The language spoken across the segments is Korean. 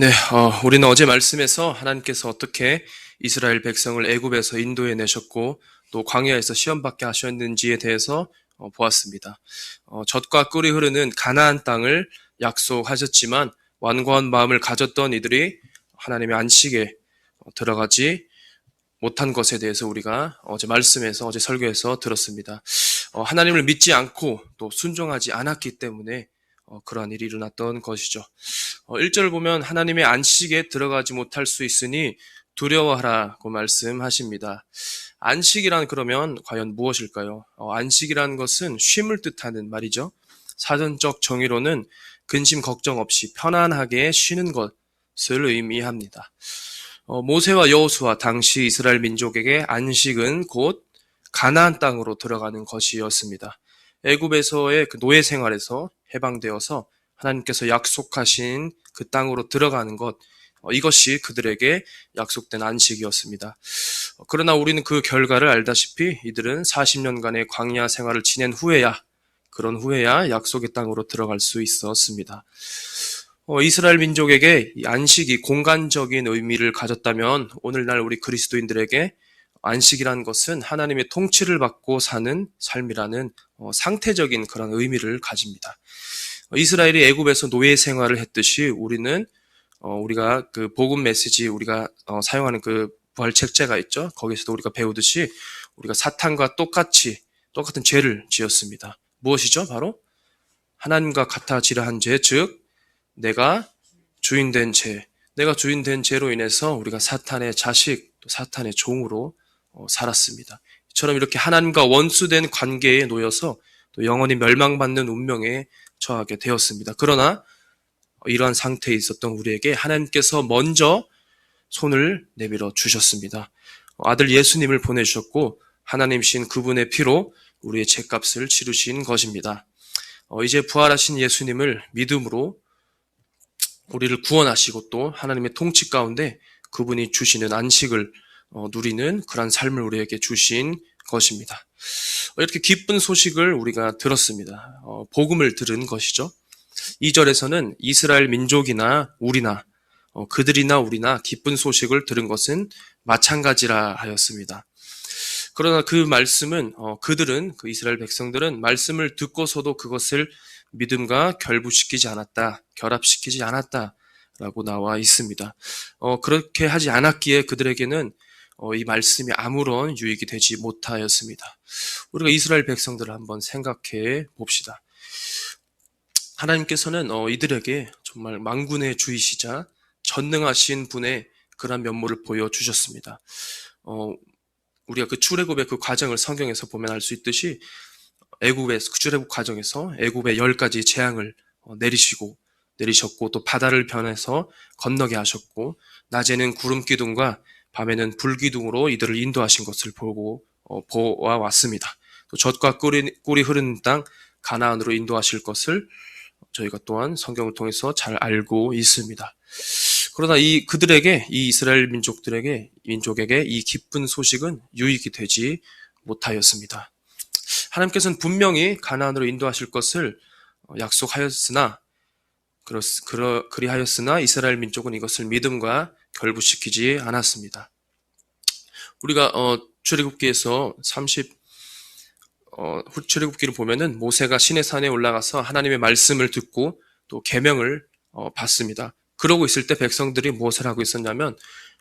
네, 우리는 어제 말씀에서 하나님께서 어떻게 이스라엘 백성을 애굽에서 인도해 내셨고 또 광야에서 시험 받게 하셨는지에 대해서 보았습니다. 젖과 꿀이 흐르는 가나안 땅을 약속하셨지만 완고한 마음을 가졌던 이들이 하나님의 안식에 들어가지 못한 것에 대해서 우리가 어제 설교에서 들었습니다. 하나님을 믿지 않고 또 순종하지 않았기 때문에 그러한 일이 일어났던 것이죠. 1절을 보면 하나님의 안식에 들어가지 못할 수 있으니 두려워하라고 말씀하십니다. 안식이란 그러면 과연 무엇일까요? 안식이라는 것은 쉼을 뜻하는 말이죠. 사전적 정의로는 근심 걱정 없이 편안하게 쉬는 것을 의미합니다. 모세와 여호수아 당시 이스라엘 민족에게 안식은 곧 가나안 땅으로 들어가는 것이었습니다. 애굽에서의 그 노예 생활에서 해방되어서 하나님께서 약속하신 그 땅으로 들어가는 것, 이것이 그들에게 약속된 안식이었습니다. 그러나 우리는 그 결과를 알다시피 이들은 40년간의 광야 생활을 지낸 그런 후에야 약속의 땅으로 들어갈 수 있었습니다. 이스라엘 민족에게 이 안식이 공간적인 의미를 가졌다면 오늘날 우리 그리스도인들에게 안식이라는 것은 하나님의 통치를 받고 사는 삶이라는 상태적인 그런 의미를 가집니다. 이스라엘이 애굽에서 노예 생활을 했듯이 우리는 우리가 그 복음 메시지 우리가 사용하는 그 부활 책자가 있죠. 거기서도 우리가 배우듯이 우리가 사탄과 똑같은 죄를 지었습니다. 무엇이죠? 바로 하나님과 같아지려 한 죄, 즉 내가 주인된 죄. 내가 주인된 죄로 인해서 우리가 사탄의 자식, 또 사탄의 종으로 살았습니다. 이처럼 이렇게 하나님과 원수된 관계에 놓여서 또 영원히 멸망받는 운명에 처하게 되었습니다. 그러나 이러한 상태에 있었던 우리에게 하나님께서 먼저 손을 내밀어 주셨습니다. 아들 예수님을 보내주셨고 하나님이신 그분의 피로 우리의 죄값을 치르신 것입니다. 이제 부활하신 예수님을 믿음으로 우리를 구원하시고 또 하나님의 통치 가운데 그분이 주시는 안식을 누리는 그런 삶을 우리에게 주신 것입니다. 이렇게 기쁜 소식을 우리가 들었습니다. 복음을 들은 것이죠. 2절에서는 이스라엘 민족이나 우리나 그들이나 우리나 기쁜 소식을 들은 것은 마찬가지라 하였습니다. 그러나 그 말씀은 그들은 그 이스라엘 백성들은 말씀을 듣고서도 그것을 믿음과 결합시키지 않았다라고 나와 있습니다. 그렇게 하지 않았기에 그들에게는 이 말씀이 아무런 유익이 되지 못하였습니다. 우리가 이스라엘 백성들을 한번 생각해 봅시다. 하나님께서는 이들에게 정말 만군의 주이시자 전능하신 분의 그런 면모를 보여주셨습니다. 우리가 그 출애굽의 그 과정을 성경에서 보면 알 수 있듯이 그 출애굽 과정에서 애굽의 10가지 재앙을 내리셨고 또 바다를 변해서 건너게 하셨고 낮에는 구름 기둥과 밤에는 불 기둥으로 이들을 인도하신 것을 보아왔습니다. 또 젖과 꿀이 흐르는 땅 가나안으로 인도하실 것을 저희가 또한 성경을 통해서 잘 알고 있습니다. 그러나 이 이스라엘 민족에게 이 기쁜 소식은 유익이 되지 못하였습니다. 하나님께서는 분명히 가나안으로 인도하실 것을 약속하였으나 그리하였으나 이스라엘 민족은 이것을 믿음과 결부시키지 않았습니다. 우리가 출애굽기에서 출애굽기를 보면은 모세가 시내산에 올라가서 하나님의 말씀을 듣고 또 계명을 받습니다. 그러고 있을 때 백성들이 무엇을 하고 있었냐면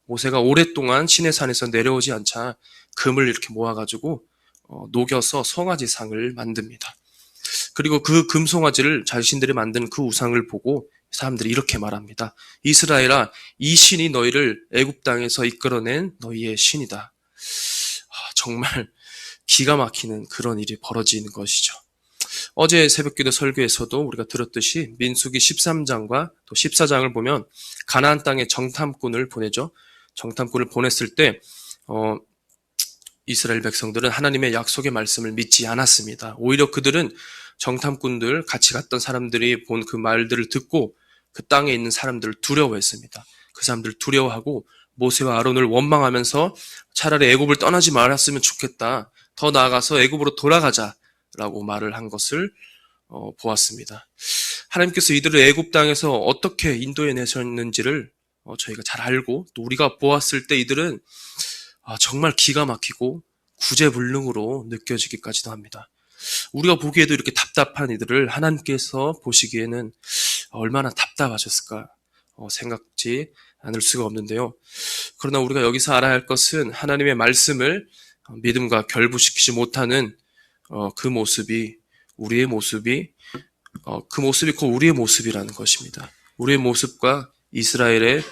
모세가 오랫동안 시내산에서 내려오지 않자 금을 이렇게 모아가지고 녹여서 송아지상을 만듭니다. 그리고 그 금송아지를 자신들이 만든 그 우상을 보고 사람들이 이렇게 말합니다. 이스라엘아, 이 신이 너희를 애굽 땅에서 이끌어낸 너희의 신이다. 정말 기가 막히는 그런 일이 벌어지는 것이죠. 어제 새벽기도 설교에서도 우리가 들었듯이 민수기 13장과 또 14장을 보면 가나안 땅에 정탐꾼을 보내죠. 정탐꾼을 보냈을 때 이스라엘 백성들은 하나님의 약속의 말씀을 믿지 않았습니다. 오히려 그들은 정탐꾼들 같이 갔던 사람들이 본 그 말들을 듣고 그 땅에 있는 사람들을 두려워했습니다. 그 사람들을 두려워하고 모세와 아론을 원망하면서 차라리 애굽을 떠나지 말았으면 좋겠다. 더 나아가서 애굽으로 돌아가자라고 말을 한 것을 보았습니다. 하나님께서 이들을 애굽 땅에서 어떻게 인도해 내셨는지를 저희가 잘 알고, 또 우리가 보았을 때 이들은 정말 기가 막히고 구제불능으로 느껴지기까지도 합니다. 우리가 보기에도 이렇게 답답한 이들을 하나님께서 보시기에는 얼마나 답답하셨을까 생각지 않을 수가 없는데요. 그러나 우리가 여기서 알아야 할 것은 하나님의 말씀을 믿음과 결부시키지 못하는 그 모습이 곧 우리의 모습이라는 것입니다. 우리의 모습과 이스라엘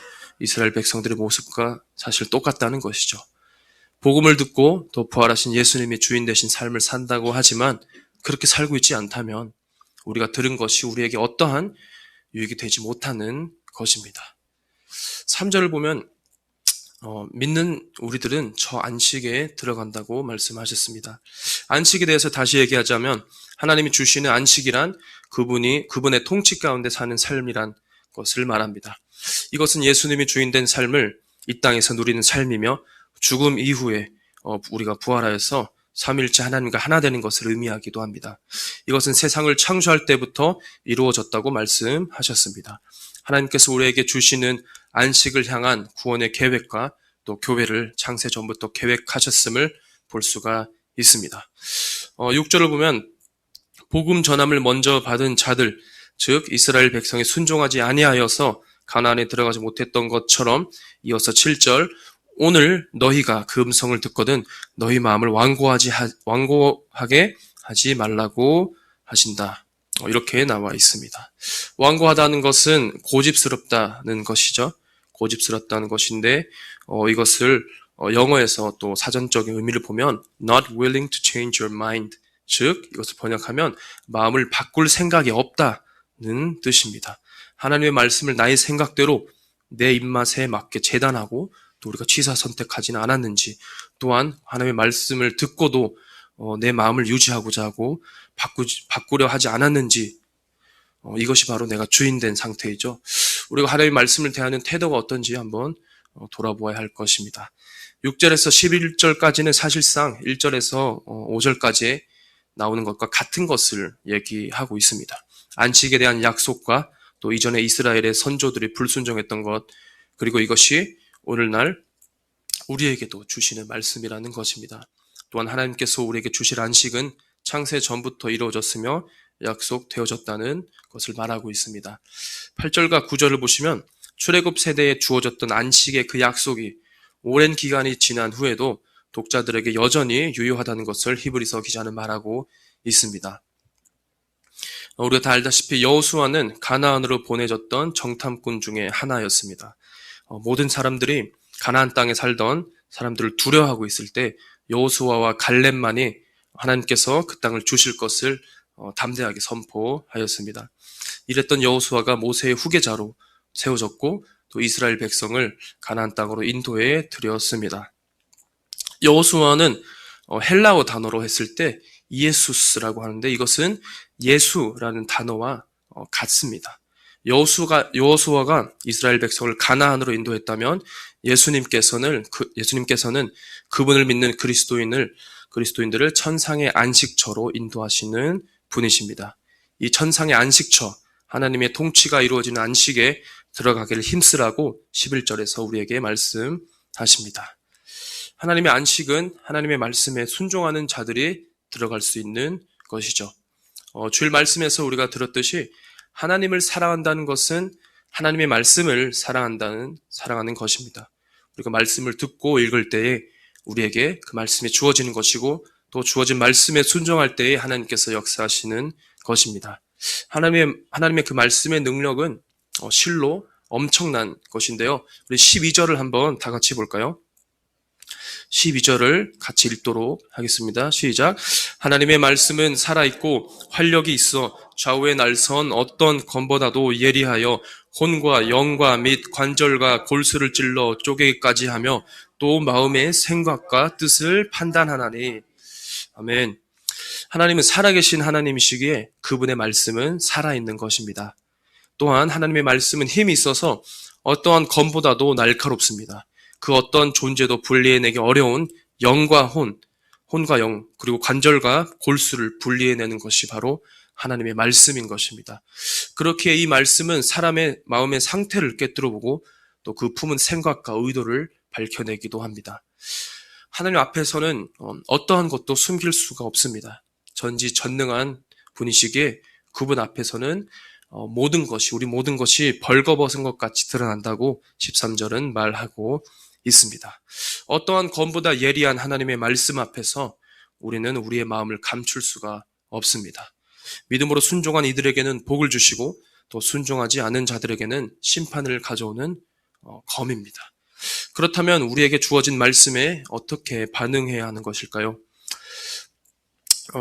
백성들의 모습과 사실 똑같다는 것이죠. 복음을 듣고 또 부활하신 예수님이 주인 되신 삶을 산다고 하지만 그렇게 살고 있지 않다면 우리가 들은 것이 우리에게 어떠한 유익이 되지 못하는 것입니다. 3절을 보면 믿는 우리들은 저 안식에 들어간다고 말씀하셨습니다. 안식에 대해서 다시 얘기하자면 하나님이 주시는 안식이란 그분의 통치 가운데 사는 삶이란 것을 말합니다. 이것은 예수님이 주인된 삶을 이 땅에서 누리는 삶이며 죽음 이후에 우리가 부활하여서 삼위일체 하나님과 하나 되는 것을 의미하기도 합니다. 이것은 세상을 창조할 때부터 이루어졌다고 말씀하셨습니다. 하나님께서 우리에게 주시는 안식을 향한 구원의 계획과 또 교회를 창세 전부터 계획하셨음을 볼 수가 있습니다. 6절을 보면 복음 전함을 먼저 받은 자들, 즉 이스라엘 백성이 순종하지 아니하여서 가나안에 들어가지 못했던 것처럼, 이어서 7절, 오늘 너희가 그 음성을 듣거든 너희 마음을 완고하게 하지 말라고 하신다. 이렇게 나와 있습니다. 완고하다는 것은 고집스럽다는 것이죠. 고집스럽다는 것인데 이것을 영어에서 또 사전적인 의미를 보면 not willing to change your mind, 즉 이것을 번역하면 마음을 바꿀 생각이 없다는 뜻입니다. 하나님의 말씀을 나의 생각대로 내 입맛에 맞게 재단하고 또 우리가 취사 선택하지는 않았는지, 또한 하나님의 말씀을 듣고도 내 마음을 유지하고자 하고 바꾸려 하지 않았는지, 이것이 바로 내가 주인된 상태이죠. 우리가 하나님의 말씀을 대하는 태도가 어떤지 한번 돌아보아야 할 것입니다. 6절에서 11절까지는 사실상 1절에서 5절까지 나오는 것과 같은 것을 얘기하고 있습니다. 안식에 대한 약속과 또 이전에 이스라엘의 선조들이 불순종했던 것, 그리고 이것이 오늘날 우리에게도 주시는 말씀이라는 것입니다. 또한 하나님께서 우리에게 주실 안식은 창세 전부터 이루어졌으며 약속되어졌다는 것을 말하고 있습니다. 8절과 9절을 보시면 출애굽 세대에 주어졌던 안식의 그 약속이 오랜 기간이 지난 후에도 독자들에게 여전히 유효하다는 것을 히브리서 기자는 말하고 있습니다. 우리가 다 알다시피 여호수아는 가나안으로 보내졌던 정탐꾼 중에 하나였습니다. 모든 사람들이 가나안 땅에 살던 사람들을 두려워하고 있을 때 여호수아와 갈렙만이 하나님께서 그 땅을 주실 것을 담대하게 선포하였습니다. 이랬던 여호수아가 모세의 후계자로 세워졌고 또 이스라엘 백성을 가나안 땅으로 인도해 드렸습니다. 여호수아는 헬라어 단어로 했을 때 이에수스라고 하는데 이것은 예수라는 단어와 같습니다. 여호수아가 이스라엘 백성을 가나안으로 인도했다면 예수님께서는 그분을 믿는 그리스도인들을 천상의 안식처로 인도하시는 분이십니다. 이 천상의 안식처, 하나님의 통치가 이루어지는 안식에 들어가기를 힘쓰라고 11절에서 우리에게 말씀하십니다. 하나님의 안식은 하나님의 말씀에 순종하는 자들이 들어갈 수 있는 것이죠. 주일 말씀에서 우리가 들었듯이 하나님을 사랑한다는 것은 하나님의 말씀을 사랑하는 것입니다. 우리가 말씀을 듣고 읽을 때에 우리에게 그 말씀이 주어지는 것이고 또 주어진 말씀에 순종할 때에 하나님께서 역사하시는 것입니다. 하나님의 그 말씀의 능력은 실로 엄청난 것인데요. 우리 12절을 한번 다 같이 볼까요? 12절을 같이 읽도록 하겠습니다. 시작. 하나님의 말씀은 살아있고 활력이 있어 좌우에 날선 어떤 검보다도 예리하여 혼과 영과 및 관절과 골수를 찔러 쪼개기까지 하며 또 마음의 생각과 뜻을 판단하나니. 아멘. 하나님은 살아계신 하나님이시기에 그분의 말씀은 살아있는 것입니다. 또한 하나님의 말씀은 힘이 있어서 어떠한 검보다도 날카롭습니다. 그 어떤 존재도 분리해내기 어려운 영과 혼과 영, 그리고 관절과 골수를 분리해내는 것이 바로 하나님의 말씀인 것입니다. 그렇게 이 말씀은 사람의 마음의 상태를 꿰뚫어보고 또 그 품은 생각과 의도를 밝혀내기도 합니다. 하나님 앞에서는 어떠한 것도 숨길 수가 없습니다. 전지전능한 분이시기에 그분 앞에서는 우리 모든 것이 벌거벗은 것 같이 드러난다고 13절은 말하고 있습니다. 어떠한 검보다 예리한 하나님의 말씀 앞에서 우리는 우리의 마음을 감출 수가 없습니다. 믿음으로 순종한 이들에게는 복을 주시고 또 순종하지 않은 자들에게는 심판을 가져오는 검입니다. 그렇다면 우리에게 주어진 말씀에 어떻게 반응해야 하는 것일까요?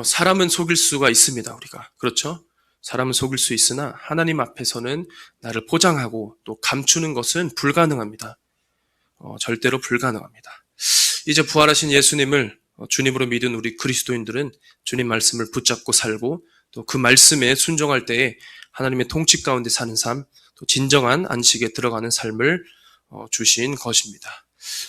사람은 속일 수가 있습니다, 우리가. 그렇죠? 사람은 속일 수 있으나 하나님 앞에서는 나를 포장하고 또 감추는 것은 불가능합니다. 절대로 불가능합니다. 이제 부활하신 예수님을 주님으로 믿은 우리 그리스도인들은 주님 말씀을 붙잡고 살고 또 그 말씀에 순종할 때에 하나님의 통치 가운데 사는 삶, 또 진정한 안식에 들어가는 삶을 주신 것입니다.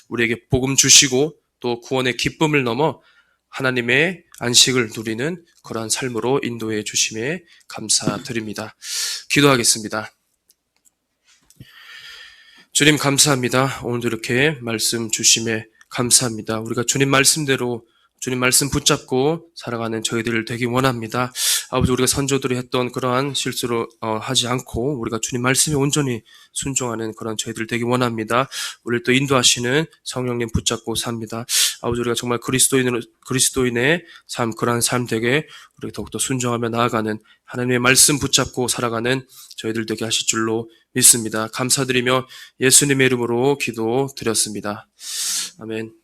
우리에게 복음 주시고 또 구원의 기쁨을 넘어 하나님의 안식을 누리는 그러한 삶으로 인도해 주심에 감사드립니다. 기도하겠습니다. 주님 감사합니다. 오늘도 이렇게 말씀 주심에 감사합니다. 우리가 주님 말씀대로 주님 말씀 붙잡고 살아가는 저희들 되기 원합니다. 아버지, 우리가 선조들이 했던 그러한 실수를 하지 않고 우리가 주님 말씀에 온전히 순종하는 그런 저희들 되기 원합니다. 우리를 또 인도하시는 성령님 붙잡고 삽니다. 아버지, 우리가 정말 그리스도인의 삶, 그러한 삶 되게 우리가 더욱더 순종하며 나아가는 하나님의 말씀 붙잡고 살아가는 저희들 되게 하실 줄로 믿습니다. 감사드리며 예수님의 이름으로 기도드렸습니다. 아멘.